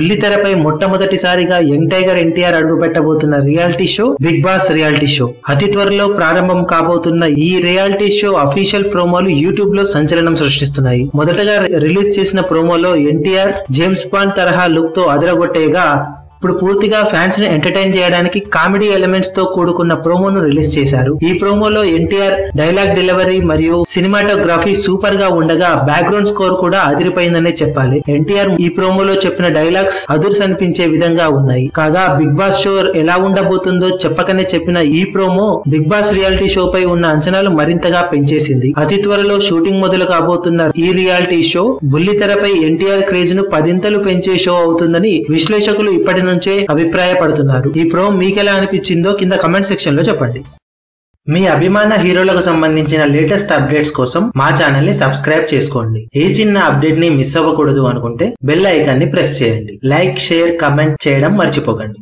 బుల్లితెరపై మొట్టమొదటిసారిగా young tiger NTR అడుగుపెట్టబోతున్న reality show big boss reality show అతి త్వరలో ప్రారంభం కాబోతున్న ఈ రియాలిటీ షో అఫీషియల్ ప్రోమోలు యూట్యూబ్ లో సంచలనం సృష్టిస్తున్నాయి. మొదటగా రిలీజ్ చేసిన ప్రోమోలో ఎన్టీఆర్ జేమ్స్ బాండ్ తరహా లుక్ తో అదరగొట్టేగా ఇప్పుడు పూర్తిగా ఫ్యాన్స్ ని ఎంటర్టైన్ చేయడానికి కామెడీ ఎలిమెంట్స్ తో కూడుకున్న ప్రోమోను రిలీజ్ చేశారు. ఈ ప్రోమోలో ఎన్టీఆర్ డైలాగ్ డెలివరీ మరియు సినిమాటోగ్రఫీ సూపర్ గా ఉండగా బ్యాక్గ్రౌండ్ స్కోర్ కూడా అదిరిపోయిందనే చెప్పాలి. ఎన్టీఆర్ ఈ ప్రోమోలో చెప్పిన డైలాగ్స్ అదుర్స్ అనిపించే విధంగా ఉన్నాయి. కాగా బిగ్ బాస్ షో ఎలా ఉండబోతుందో చెప్పకనే చెప్పిన ఈ promo big boss reality show పై ఉన్న అంచనాలు మరింతగా పెంచేసింది. అతి త్వరలో షూటింగ్ మొదలు కాబోతున్న ఈ రియాలిటీ షో బుల్లితెరపై ఎన్టీఆర్ క్రేజ్ ను 10 పెంచే షో అవుతుందని విశ్లేషకులు ఇప్పటి నుంచే అభిప్రాయపడుతున్నారు. ఈ ప్రోమో మీకెలా అనిపించిందో కింద కమెంట్ సెక్షన్ లో చెప్పండి. మీ అభిమాన హీరోలకు సంబంధించిన లేటెస్ట్ అప్డేట్స్ కోసం మా ఛానల్ ని సబ్స్క్రైబ్ చేసుకోండి. ఏ చిన్న అప్డేట్ ని మిస్ అవ్వకూడదు అనుకుంటే బెల్ ఐకాన్ ని ప్రెస్ చేయండి. లైక్, షేర్, కమెంట్ చేయడం మర్చిపోకండి.